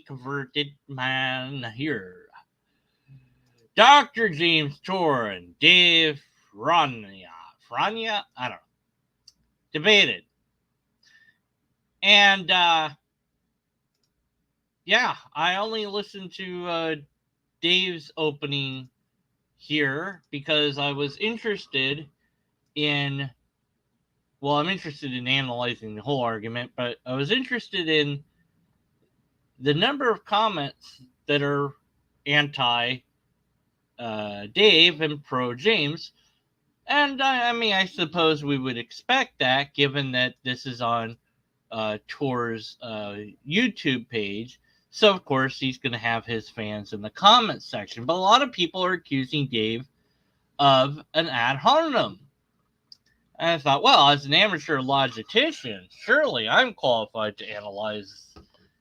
Converted man here. Dr. James Tour and Dave Frania, I don't know, debated. And yeah, I only listened to Dave's opening here because I was interested in, well, I'm interested in analyzing the whole argument, but I was interested in the number of comments that are anti Dave and pro James. And I mean, I suppose we would expect that given that this is on Tour's YouTube page. So, of course, he's going to have his fans in the comments section. But a lot of people are accusing Dave of an ad hominem. And I thought, well, as an amateur logician, surely I'm qualified to analyze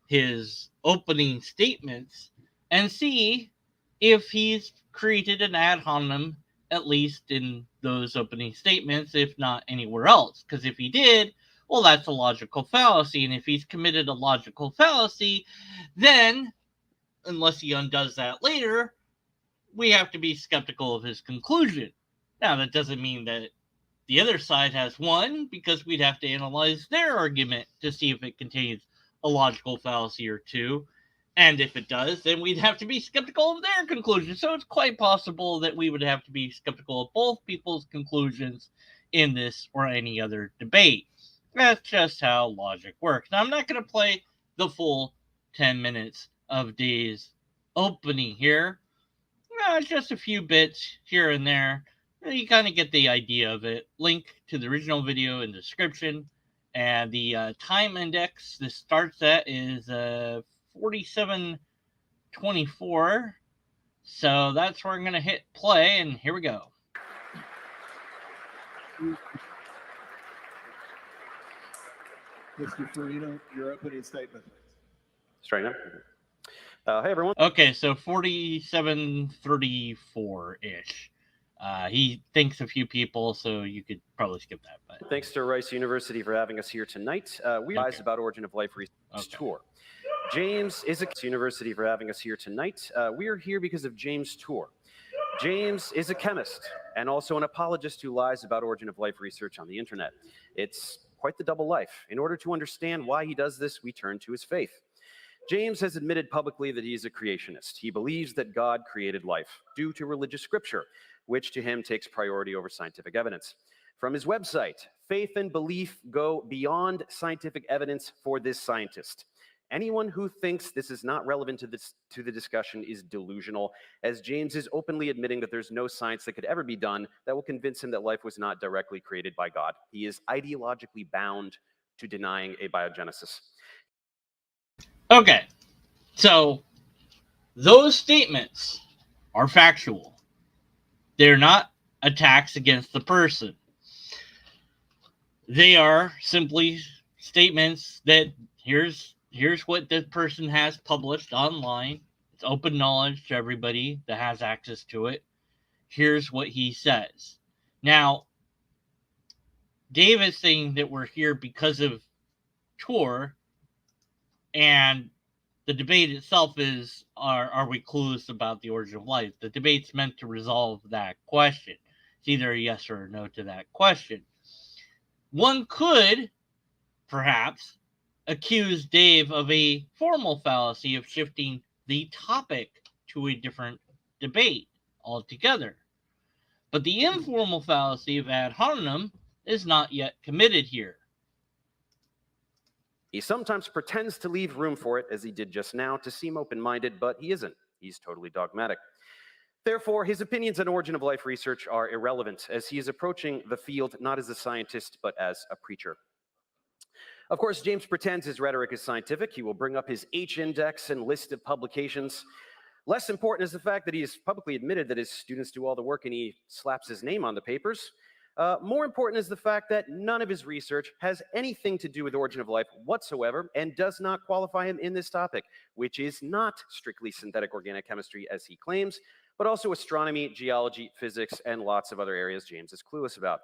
his opening statements and see if he's created an ad hominem, at least in those opening statements, if not anywhere else. Because if he did, well, that's a logical fallacy. And if he's committed a logical fallacy, then, unless he undoes that later, we have to be skeptical of his conclusion. Now, that doesn't mean that the other side has won, because we'd have to analyze their argument to see if it contains a logical fallacy or two. And if it does, then we'd have to be skeptical of their conclusion. So it's quite possible that we would have to be skeptical of both people's conclusions in this or any other debate. That's just how logic works. Now, I'm not going to play the full 10 minutes of Dave's opening here. Just a few bits here and there. You kind of get the idea of it. Link to the original video in the description. And the time index this starts at is 47:24. So that's where I'm going to hit play, and here we go. Mr. Farina, your opening statement. Straight up. Hey, everyone. Okay, so 47:34-ish. He thanks a few people, so you could probably skip that. But thanks to Rice University for having us here tonight. We are about Origin of Life Research Tour. James is a University for having us here tonight. We are here because of James Tour. James is a chemist and also an apologist who lies about origin of life research on the internet. It's quite the double life. In order to understand why he does this, we turn to his faith. James has admitted publicly that he is a creationist. He believes that God created life due to religious scripture, which to him takes priority over scientific evidence. From his website, faith and belief go beyond scientific evidence for this scientist. Anyone who thinks this is not relevant to the discussion is delusional, as James is openly admitting that there's no science that could ever be done that will convince him that life was not directly created by God. He is ideologically bound to denying abiogenesis. okay, so those statements are factual. They're not attacks against the person. They are simply statements that here's what this person has published online. It's open knowledge to everybody that has access to it. Here's what he says. Now, Dave is saying that we're here because of Tour, and the debate itself is, are we clueless about the origin of life? The debate's meant to resolve that question. It's either a yes or a no to that question. One could, perhaps, accuse Dave of a formal fallacy of shifting the topic to a different debate altogether. But the informal fallacy of ad hominem is not yet committed here. He sometimes pretends to leave room for it, as he did just now, to seem open-minded, but he isn't. He's totally dogmatic. Therefore, his opinions on origin of life research are irrelevant, as he is approaching the field not as a scientist, but as a preacher. Of course, James pretends his rhetoric is scientific. He will bring up his H-index and list of publications. Less important is the fact that he has publicly admitted that his students do all the work and he slaps his name on the papers. More important is the fact that none of his research has anything to do with origin of life whatsoever and does not qualify him in this topic, which is not strictly synthetic organic chemistry as he claims, but also astronomy, geology, physics, and lots of other areas James is clueless about.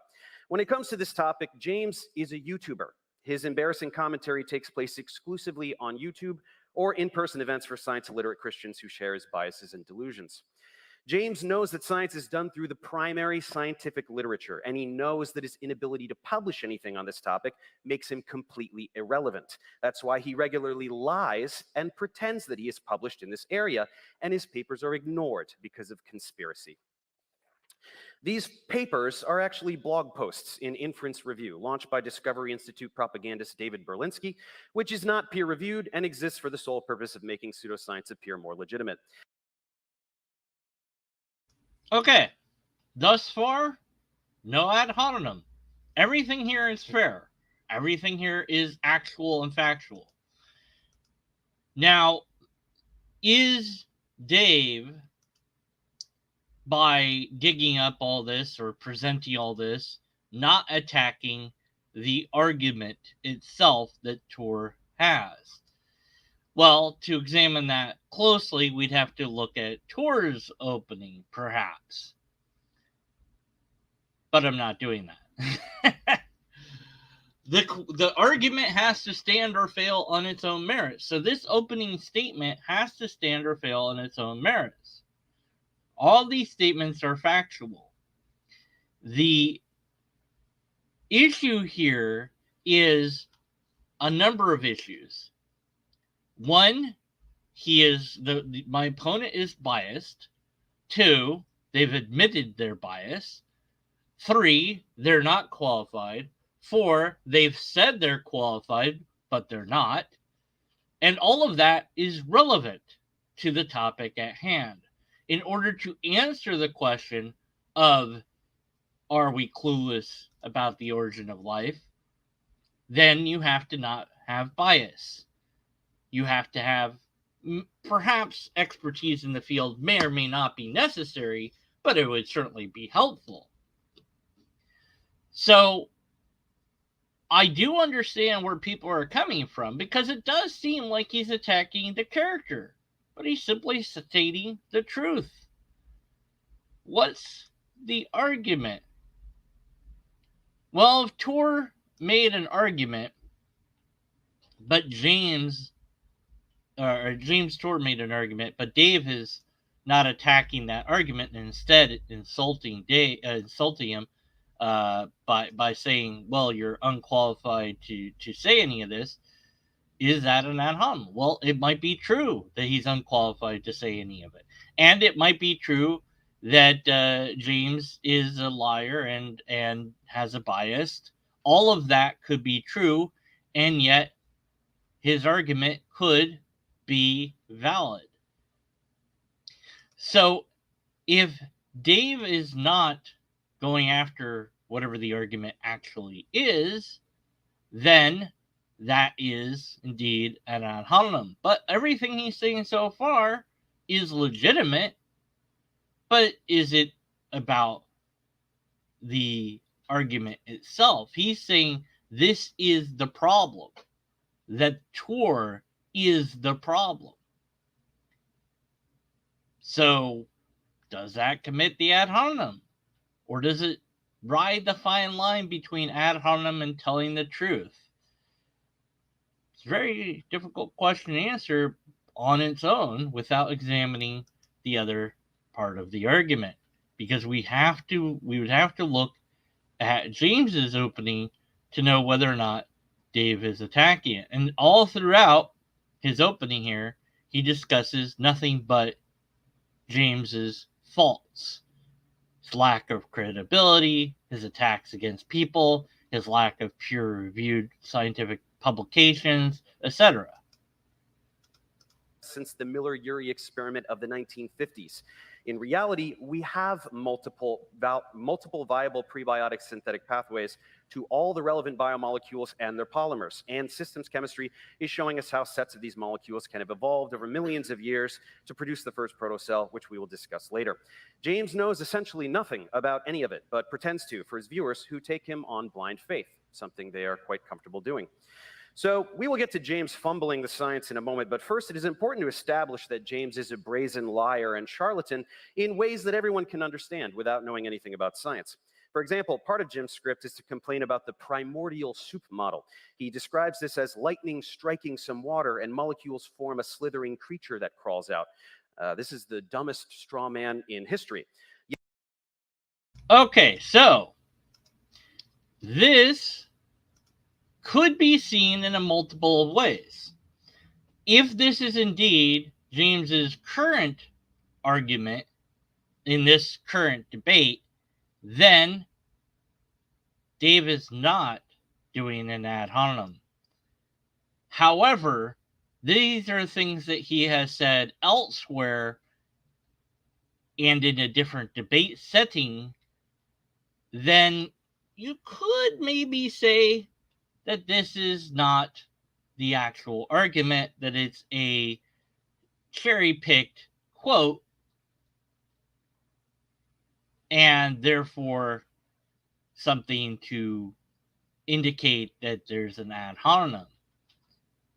When it comes to this topic, James is a YouTuber. his embarrassing commentary takes place exclusively on YouTube or in-person events for science-illiterate Christians who share his biases and delusions. James knows that science is done through the primary scientific literature, and he knows that his inability to publish anything on this topic makes him completely irrelevant. That's why he regularly lies and pretends that he is published in this area, and his papers are ignored because of conspiracy. These papers are actually blog posts in Inference Review, launched by Discovery Institute propagandist David Berlinski, which is not peer-reviewed and exists for the sole purpose of making pseudoscience appear more legitimate. Okay, thus far, no ad hominem. Everything here is fair. Everything here is actual and factual. Now, is Dave, by digging up all this or presenting all this, not attacking the argument itself that Tor has? Well, to examine that closely, we'd have to look at Tor's opening, perhaps. But I'm not doing that. The argument has to stand or fail on its own merits. So this opening statement has to stand or fail on its own merits. All these statements are factual. The issue here is a number of issues. One, my opponent is biased. Two, they've admitted their bias. Three, they're not qualified. Four, they've said they're qualified, but they're not. And all of that is relevant to the topic at hand. In order to answer the question of, are we clueless about the origin of life, then you have to not have bias. You have to have, perhaps expertise in the field may or may not be necessary, but it would certainly be helpful. So I do understand where people are coming from, because it does seem like he's attacking the character, but he's simply stating the truth. What's the argument? Well, if Tor made an argument, but James Tor made an argument, but Dave is not attacking that argument and instead insulting him by saying, well, you're unqualified to say any of this. Is that an ad hominem? Well, it might be true that he's unqualified to say any of it. And it might be true that James is a liar and has a bias. All of that could be true, and yet his argument could be valid. So if Dave is not going after whatever the argument actually is, then that is indeed an ad hominem. But everything he's saying so far is legitimate. But is it about the argument itself? He's saying this is the problem, that Tor is the problem. So does that commit the ad hominem? Or does it ride the fine line between ad hominem and telling the truth? It's a very difficult question to answer on its own without examining the other part of the argument, because we would have to look at James's opening to know whether or not Dave is attacking it. And all throughout his opening here, he discusses nothing but James's faults. His lack of credibility, his attacks against people, his lack of peer-reviewed scientific publications, etc. Since the Miller-Urey experiment of the 1950s. In reality, we have multiple viable prebiotic synthetic pathways to all the relevant biomolecules and their polymers. And systems chemistry is showing us how sets of these molecules can have evolved over millions of years to produce the first protocell, which we will discuss later. James knows essentially nothing about any of it, but pretends to for his viewers who take him on blind faith, something they are quite comfortable doing. So we will get to James fumbling the science in a moment, but first it is important to establish that James is a brazen liar and charlatan in ways that everyone can understand without knowing anything about science. For example, part of Jim's script is to complain about the primordial soup model. He describes this as lightning striking some water and molecules form a slithering creature that crawls out. This is the dumbest straw man in history. Okay, so this could be seen in a multiple of ways. If this is indeed James's current argument in this current debate, then Dave is not doing an ad hominem. However, these are things that he has said elsewhere and in a different debate setting. Then you could maybe say that this is not the actual argument, that it's a cherry-picked quote, and therefore something to indicate that there's an ad hominem.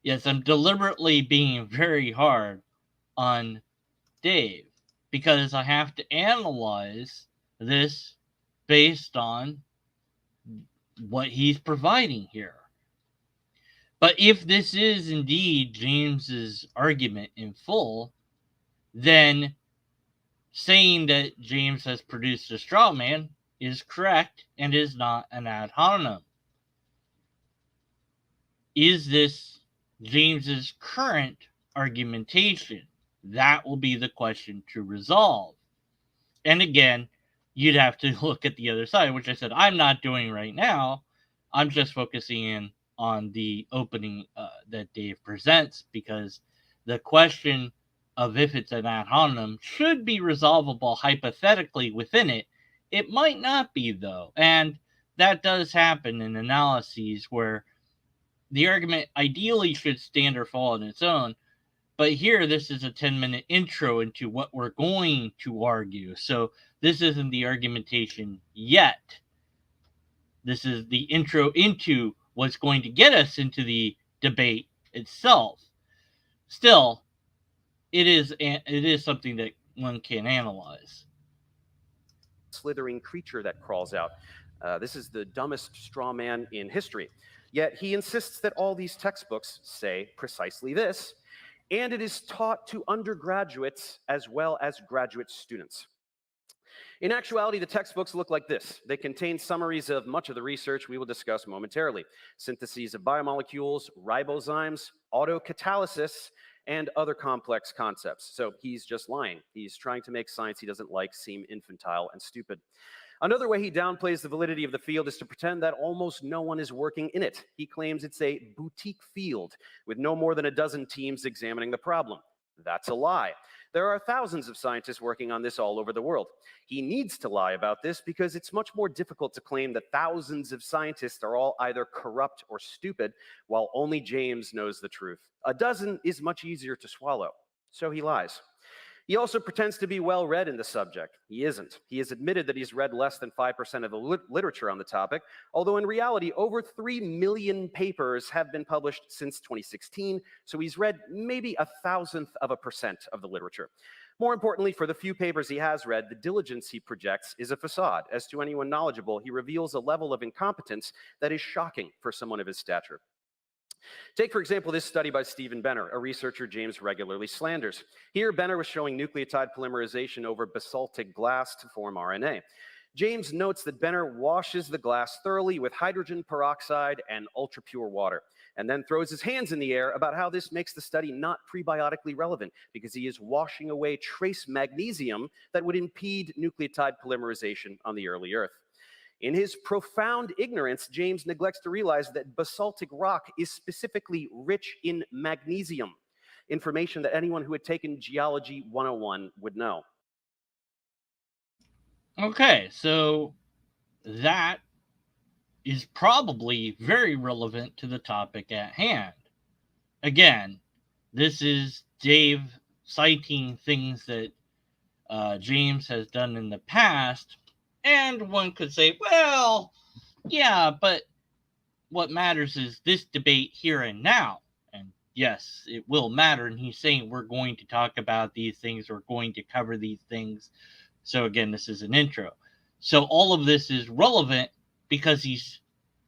Yes, I'm deliberately being very hard on Dave because I have to analyze this based on what he's providing here. But if this is indeed James's argument in full, then saying that James has produced a straw man is correct and is not an ad hominem. Is this James's current argumentation? That will be the question to resolve. And again, you'd have to look at the other side, which I said I'm not doing right now. I'm just focusing in on the opening that Dave presents, because the question of if it's an ad hominem should be resolvable hypothetically within it. It might not be, though. And that does happen in analyses where the argument ideally should stand or fall on its own. But here, this is a 10-minute intro into what we're going to argue. So this isn't the argumentation yet. This is the intro into what's going to get us into the debate itself. Still, it is something that one can analyze. Slithering creature that crawls out. This is the dumbest straw man in history. Yet he insists that all these textbooks say precisely this, and it is taught to undergraduates as well as graduate students. In actuality, the textbooks look like this. They contain summaries of much of the research we will discuss momentarily: syntheses of biomolecules, ribozymes, autocatalysis, and other complex concepts. So he's just lying. He's trying to make science he doesn't like seem infantile and stupid. Another way he downplays the validity of the field is to pretend that almost no one is working in it. He claims it's a boutique field with no more than a dozen teams examining the problem. That's a lie. There are thousands of scientists working on this all over the world. He needs to lie about this because it's much more difficult to claim that thousands of scientists are all either corrupt or stupid, while only James knows the truth. A dozen is much easier to swallow, so he lies. He also pretends to be well-read in the subject. He isn't. He has admitted that he's read less than 5% of the literature on the topic, although in reality, over 3 million papers have been published since 2016, so he's read maybe 0.001% of the literature. More importantly, for the few papers he has read, the diligence he projects is a facade. As to anyone knowledgeable, he reveals a level of incompetence that is shocking for someone of his stature. Take, for example, this study by Stephen Benner, a researcher James regularly slanders. Here, Benner was showing nucleotide polymerization over basaltic glass to form RNA. James notes that Benner washes the glass thoroughly with hydrogen peroxide and ultra-pure water, and then throws his hands in the air about how this makes the study not prebiotically relevant, because he is washing away trace magnesium that would impede nucleotide polymerization on the early Earth. In his profound ignorance, James neglects to realize that basaltic rock is specifically rich in magnesium, information that anyone who had taken Geology 101 would know. Okay, so that is probably very relevant to the topic at hand. Again, this is Dave citing things that James has done in the past, and one could say, well, yeah, but what matters is this debate here and now. And yes, it will matter. And he's saying we're going to talk about these things, we're going to cover these things. So again, this is an intro. So all of this is relevant because he's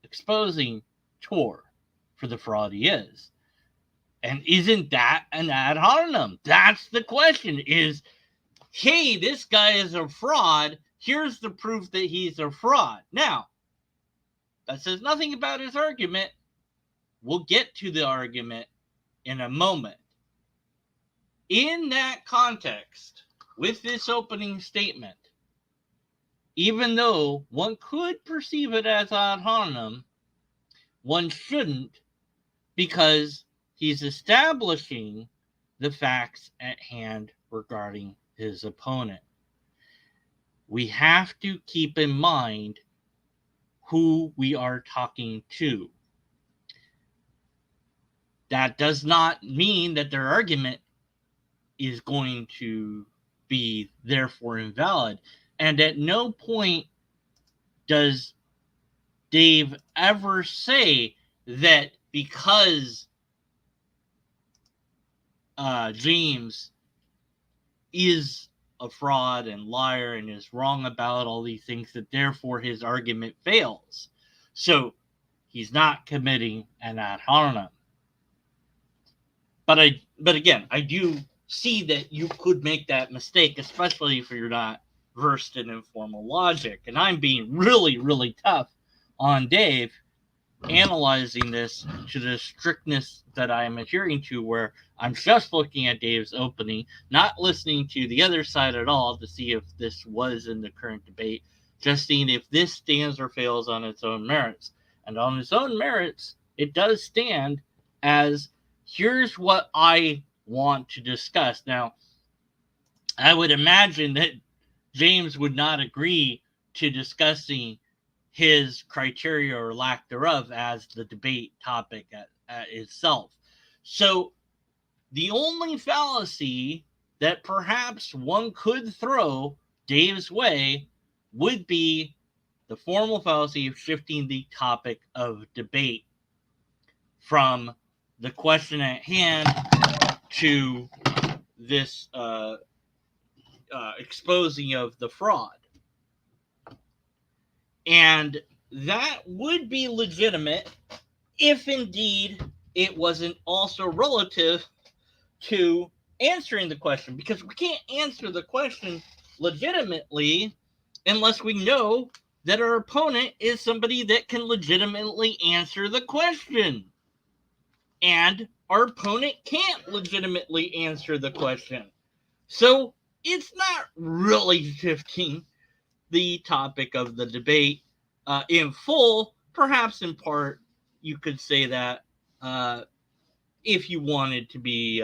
exposing Tor for the fraud he is. And isn't that an ad hominem? That's the question is, hey, this guy is a fraud. Here's the proof that he's a fraud. Now, that says nothing about his argument. We'll get to the argument in a moment. In that context, with this opening statement, even though one could perceive it as ad hominem, one shouldn't, because he's establishing the facts at hand regarding his opponent. We have to keep in mind who we are talking to. That does not mean that their argument is going to be therefore invalid. And at no point does Dave ever say that because James is a fraud and liar and is wrong about all these things, that therefore his argument fails. So he's not committing an ad hominem. But again, I do see that you could make that mistake, especially if you're not versed in informal logic. And I'm being really, really tough on Dave, analyzing this to the strictness that I am adhering to, where I'm just looking at Dave's opening, not listening to the other side at all to see if this was in the current debate, just seeing if this stands or fails on its own merits. And on its own merits, it does stand as, here's what I want to discuss. Now, I would imagine that James would not agree to discussing his criteria or lack thereof as the debate topic itself. So the only fallacy that perhaps one could throw Dave's way would be the formal fallacy of shifting the topic of debate from the question at hand to this exposing of the fraud. And that would be legitimate if indeed it wasn't also relative to answering the question, because we can't answer the question legitimately unless we know that our opponent is somebody that can legitimately answer the question. And our opponent can't legitimately answer the question. So it's not really shifting the topic of the debate in full. Perhaps in part, you could say that if you wanted to be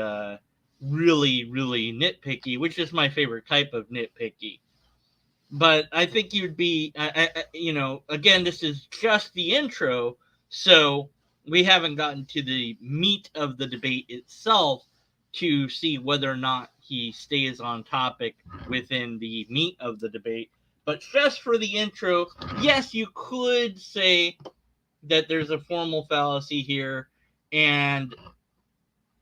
really, really nitpicky, which is my favorite type of nitpicky. But I think you'd be, again, this is just the intro, so we haven't gotten to the meat of the debate itself to see whether or not he stays on topic within the meat of the debate. But just for the intro, yes, you could say that there's a formal fallacy here, and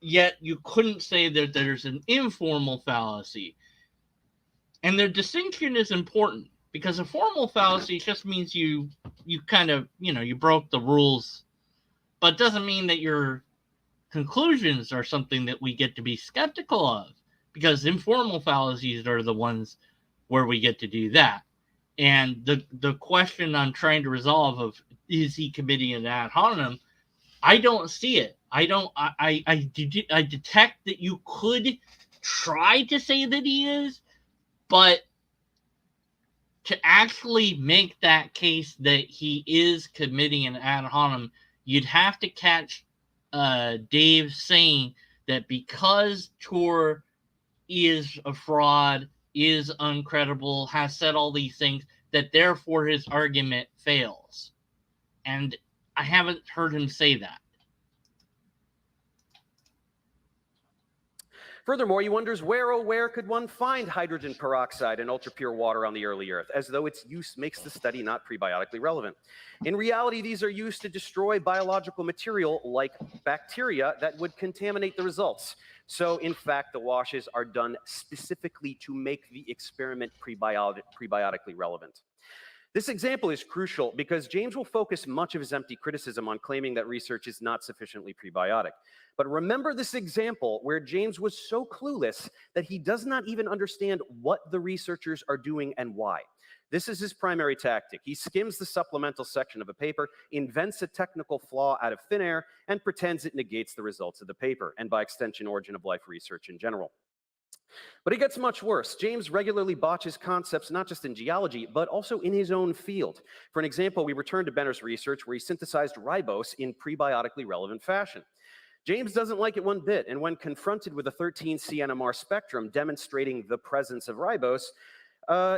yet you couldn't say that there's an informal fallacy. And the distinction is important, because a formal fallacy just means you kind of, you broke the rules, but doesn't mean that your conclusions are something that we get to be skeptical of, because informal fallacies are the ones where we get to do that. And the question I'm trying to resolve of, is he committing an ad hominem? I don't see it. I detect that you could try to say that he is, but to actually make that case that he is committing an ad hominem, you'd have to catch Dave saying that because Tor is a fraud, is uncredible, has said all these things, that therefore his argument fails. And I haven't heard him say that. Furthermore, he wonders where, oh, where could one find hydrogen peroxide and ultra-pure water on the early Earth, as though its use makes the study not prebiotically relevant. In reality, these are used to destroy biological material like bacteria that would contaminate the results. So, in fact, the washes are done specifically to make the experiment prebiotically relevant. This example is crucial because James will focus much of his empty criticism on claiming that research is not sufficiently prebiotic. But remember this example where James was so clueless that he does not even understand what the researchers are doing and why. This is his primary tactic. He skims the supplemental section of a paper, invents a technical flaw out of thin air, and pretends it negates the results of the paper, and by extension, origin of life research in general. But it gets much worse. James regularly botches concepts not just in geology, but also in his own field. For an example, we return to Benner's research where he synthesized ribose in prebiotically relevant fashion. James doesn't like it one bit, and when confronted with a 13C NMR spectrum demonstrating the presence of ribose,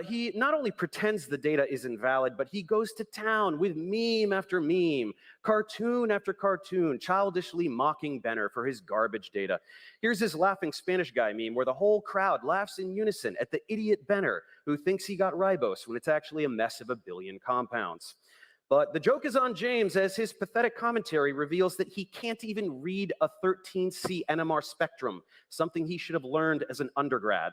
he not only pretends the data is invalid, but he goes to town with meme after meme, cartoon after cartoon, childishly mocking Benner for his garbage data. Here's his laughing Spanish guy meme where the whole crowd laughs in unison at the idiot Benner who thinks he got ribose when it's actually a mess of a billion compounds. But the joke is on James as his pathetic commentary reveals that he can't even read a 13C NMR spectrum, something he should have learned as an undergrad.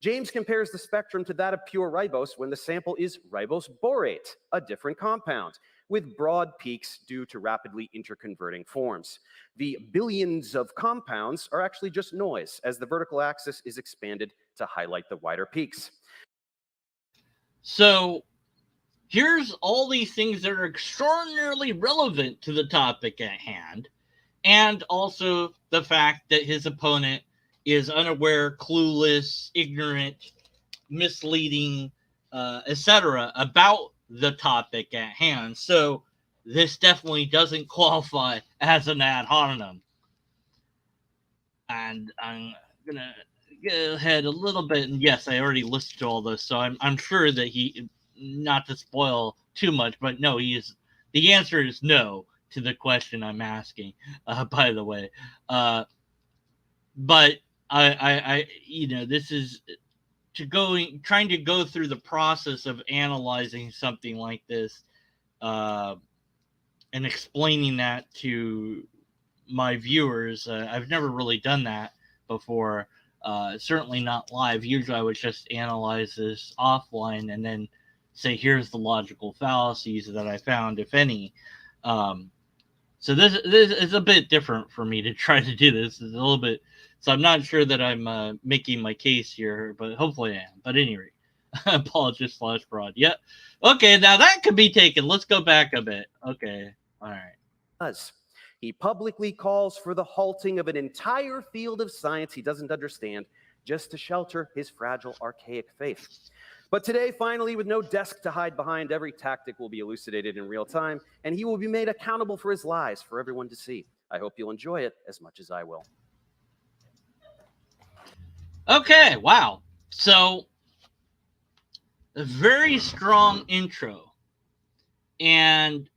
James compares the spectrum to that of pure ribose when the sample is ribose borate, a different compound, with broad peaks due to rapidly interconverting forms. The billions of compounds are actually just noise, as the vertical axis is expanded to highlight the wider peaks. So here's all these things that are extraordinarily relevant to the topic at hand, and also the fact that his opponent is unaware, clueless, ignorant, misleading, etc. about the topic at hand. So this definitely doesn't qualify as an ad hominem. And I'm going to get ahead a little bit. And yes, I already listened to all this, so I'm sure that he, not to spoil too much, but no, the answer is no to the question I'm asking, by the way. But I this is trying to go through the process of analyzing something like this, and explaining that to my viewers. I've never really done that before. Certainly not live. Usually I would just analyze this offline and then say, here's the logical fallacies that I found, if any. So this is a bit different for me to try to do this. It's a little bit, so I'm not sure that I'm making my case here, but hopefully I am. But anyway, apologist / fraud. Yep. Okay, now that could be taken. Let's go back a bit. Okay. All right. He publicly calls for the halting of an entire field of science he doesn't understand just to shelter his fragile, archaic faith. But today, finally, with no desk to hide behind, every tactic will be elucidated in real time, and he will be made accountable for his lies for everyone to see. I hope you'll enjoy it as much as I will. Okay, wow. So, a very strong intro and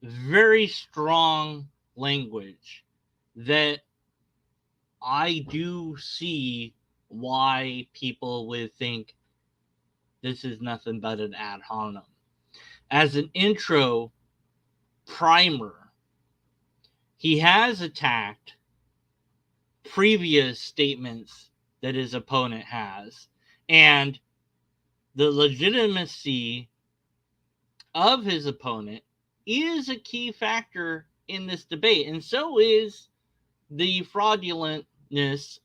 very strong language that I do see why people would think this is nothing but an ad hominem. As an intro primer, he has attacked previous statements that his opponent has, and the legitimacy of his opponent is a key factor in this debate, and so is the fraudulentness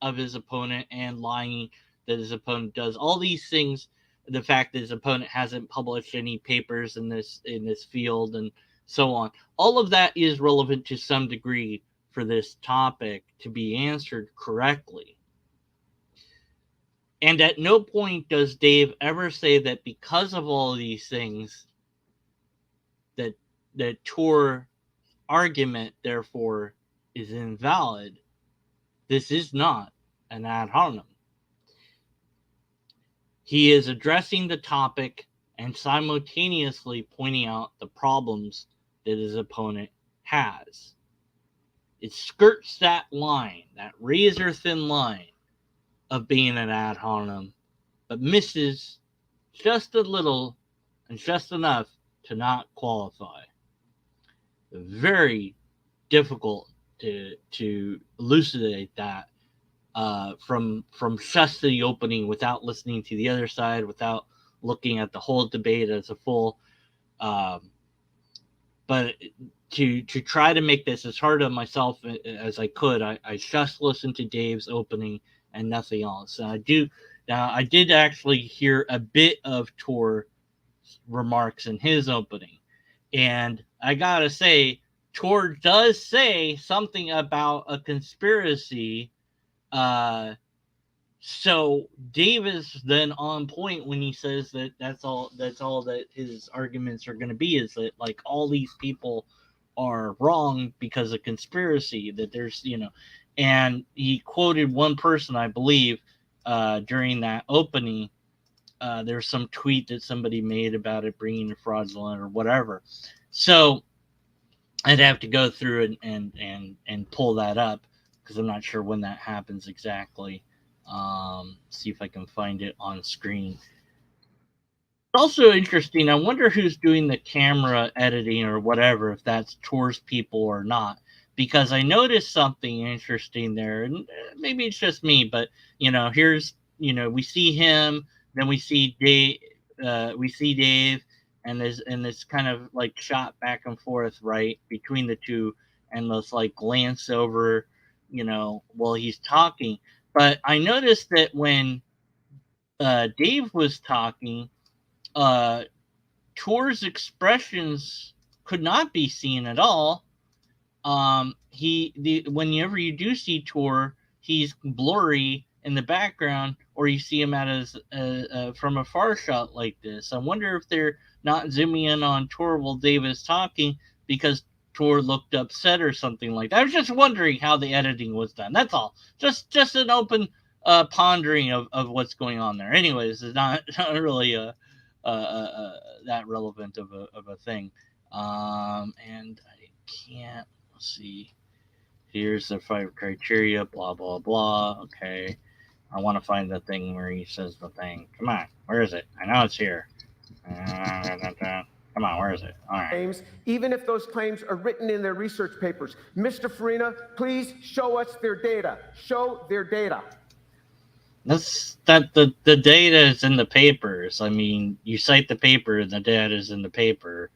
of his opponent and lying that his opponent does. All these things, the fact that his opponent hasn't published any papers in this field and so on, all of that is relevant to some degree for this topic to be answered correctly. And at no point does Dave ever say that because of all of these things that Tor argument therefore is invalid. This is not an ad hominem. He is addressing the topic and simultaneously pointing out the problems that his opponent has. It skirts that line, that razor-thin line of being an ad hominem, but misses just a little and just enough to not qualify. Very difficult to elucidate that from just the opening without listening to the other side, without looking at the whole debate as a full. But to try to make this as hard on myself as I could, I just listened to Dave's opening and nothing else. And I did actually hear a bit of Tor remarks in his opening, and I gotta say, Tor does say something about a conspiracy. So Dave is then on point when he says that that's all that his arguments are going to be, is that like all these people are wrong because of conspiracy, that there's and he quoted one person, I believe, during that opening. There's some tweet that somebody made about it bringing fraudulent or whatever. So I'd have to go through and pull that up, because I'm not sure when that happens exactly. See if I can find it on screen. Also interesting, I wonder who's doing the camera editing or whatever, if that's Tor's people or not, because I noticed something interesting there, and maybe it's just me, but here's we see him, then we see Dave, and this kind of like shot back and forth right between the two, and this like glance over, while he's talking. But I noticed that when Dave was talking, Tor's expressions could not be seen at all. Whenever you do see Tor, he's blurry in the background, or you see him from a far shot like this. I wonder if they're not zooming in on Tor while Dave is talking because Tor looked upset or something like that. I was just wondering how the editing was done. That's all. Just an open pondering of what's going on there. Anyways, it's not really that relevant of a thing. And I can't. Let's see. Here's the 5 criteria. Blah blah blah. Okay. I want to find the thing where he says the thing. Come on, where is it? I know it's here. Come on, where is it? All right. Claims, even if those claims are written in their research papers. Mr. Farina, please show us their data. Show their data. The data is in the papers. I mean, you cite the paper, and the data is in the paper,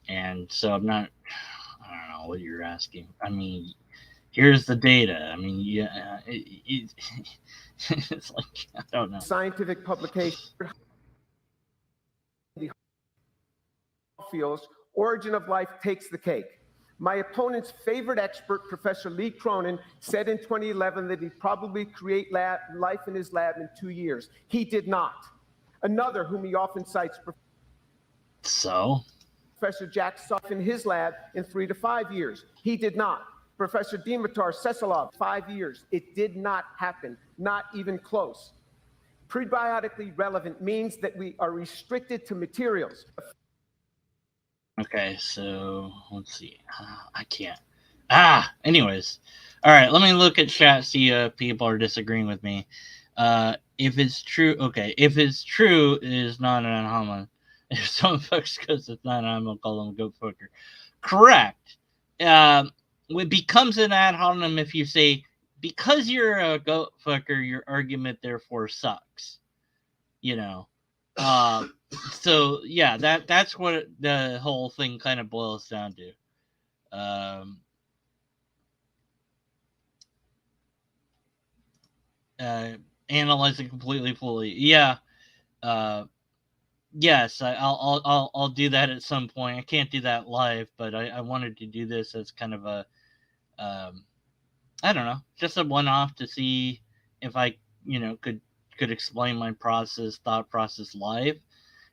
and so I don't know what you're asking. I mean, here's the data. I mean, yeah, it's like, I don't know. Scientific publication. Feels origin of life takes the cake. My opponent's favorite expert, Professor Lee Cronin, said in 2011 that he'd probably create life in his lab in 2 years. He did not. Another whom he often cites, Professor Jack Suff, in his lab in 3 to 5 years. He did not. Professor Dimitar Seselov, 5 years. It did not happen, not even close. Prebiotically relevant means that we are restricted to materials. Okay, so let's see. I can't. Anyways. All right, let me look at chat, see if people are disagreeing with me. If it's true, okay. If it's true, it is not an hominem. If someone fucks because it's not an hominem, I'll call them a goat fucker. Correct. It becomes an ad hominem if you say, because you're a goat fucker, your argument therefore sucks. So yeah, that's what the whole thing kind of boils down to. Analyzing completely fully. Yeah. Yes, I'll do that at some point. I can't do that live, but I wanted to do this as kind of a I don't know, just a one-off to see if I could explain my thought process live.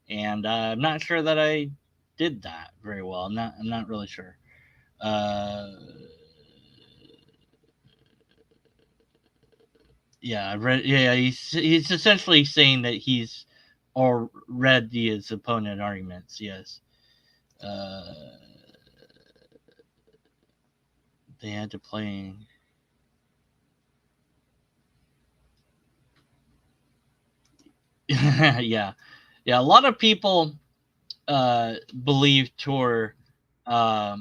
And I'm not sure that I did that very well. I'm not really sure. Yeah, I read. Yeah, he's essentially saying that he's or read his opponent arguments. Yes. They had to play. Yeah. A lot of people believe Tor. That's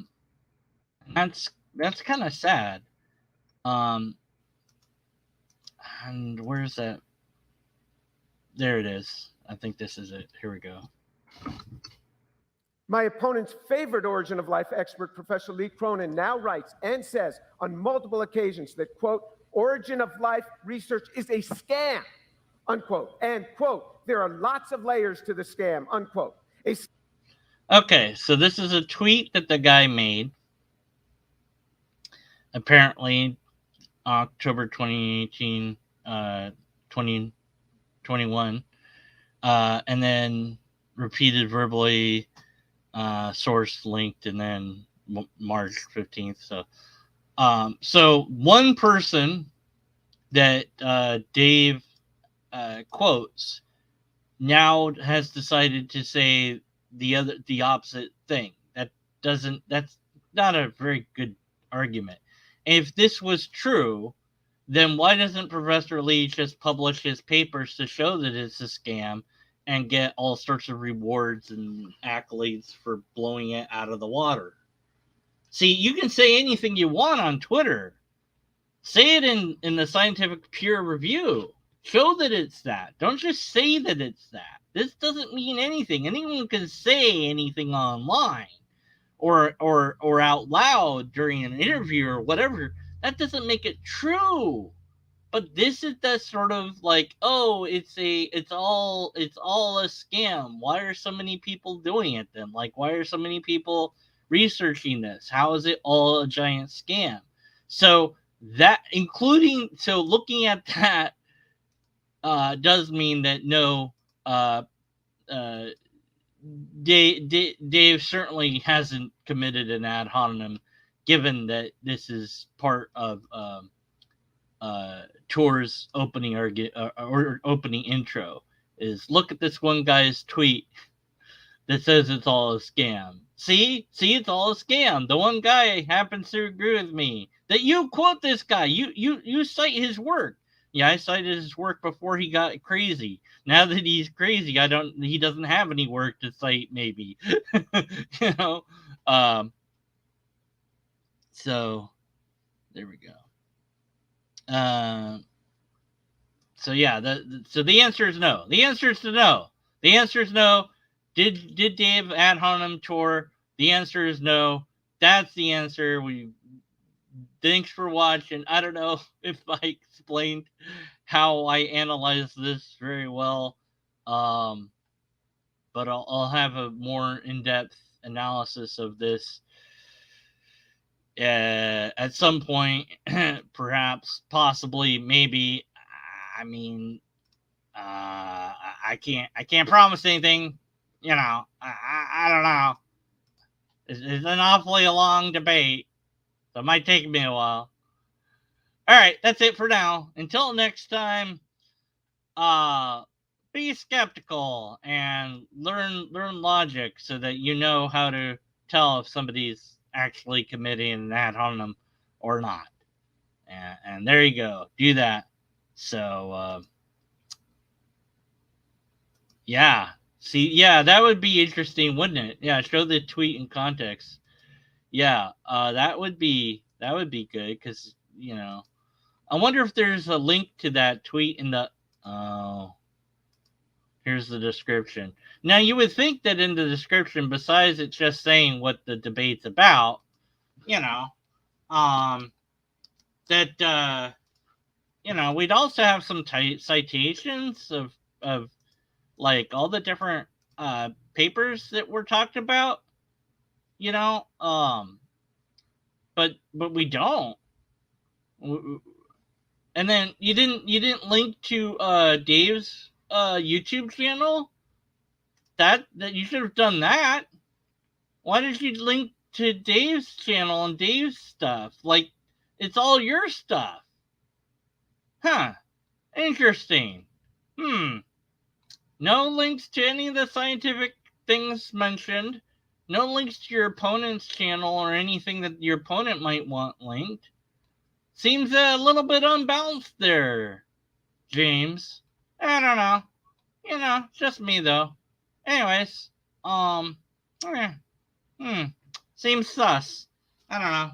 kind of sad. And where's that? There it is. I think this is it. Here we go. My opponent's favorite origin of life expert, Professor Lee Cronin, now writes and says on multiple occasions that, quote, origin of life research is a scam, unquote. And, quote, there are lots of layers to the scam, unquote. Okay, so this is a tweet that the guy made. Apparently, October 2018, 2021. And then repeated verbally, source linked, and then March 15th. So one person that Dave quotes now has decided to say the opposite thing. That's not a very good argument. If this was true, then why doesn't Professor Lee just publish his papers to show that it's a scam and get all sorts of rewards and accolades for blowing it out of the water? See, you can say anything you want on Twitter. Say it in the scientific peer review. Show that it's that. Don't just say that it's that. This doesn't mean anything. Anyone can say anything online or out loud during an interview or whatever. That doesn't make it true. But this is the sort of like, oh, it's all a scam. Why are so many people doing it then? Like, why are so many people researching this? How is it all a giant scam? So looking at that does mean that no, Dave certainly hasn't committed an ad hominem, given that this is part of Tour's opening or opening intro. Is look at this one guy's tweet that says it's all a scam. See, it's all a scam. The one guy happens to agree with me. That you quote this guy. You cite his work. Yeah, I cited his work before he got crazy. Now that he's crazy, he doesn't have any work to cite, maybe. You know? So there we go. So yeah, so the answer is no. The answer is no. The answer is no. Did Dave ad hominem Tour? The answer is no. That's the answer. Thanks for watching. I don't know if I explained how I analyze this very well, but I'll have a more in-depth analysis of this at some point, perhaps, possibly, maybe. I mean, I can't promise anything. You know, I don't know. It's an awfully long debate, so it might take me a while. All right, that's it for now. Until next time, be skeptical and learn logic so that you know how to tell if somebody's actually committing an ad hominem or not. And there you go. Do that. So, yeah. See, yeah, that would be interesting, wouldn't it? Yeah, show the tweet in context. Yeah, that would be good because, you know, I wonder if there's a link to that tweet in the. Oh, here's the description. Now, you would think that in the description, besides it just saying what the debate's about, you know, that you know, we'd also have some citations of like all the different papers that were talked about, you know, but we don't. And then you didn't link to Dave's YouTube channel. That you should have done that. Why did you link to Dave's channel and Dave's stuff? Like, it's all your stuff. Huh. Interesting. No links to any of the scientific things mentioned. No links to your opponent's channel or anything that your opponent might want linked. Seems a little bit unbalanced there, James. I don't know. You know, just me though. Anyways, seems sus. I don't know.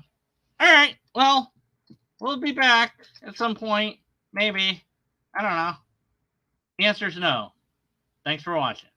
Alright, well, we'll be back at some point. Maybe. I don't know. The answer is no. Thanks for watching.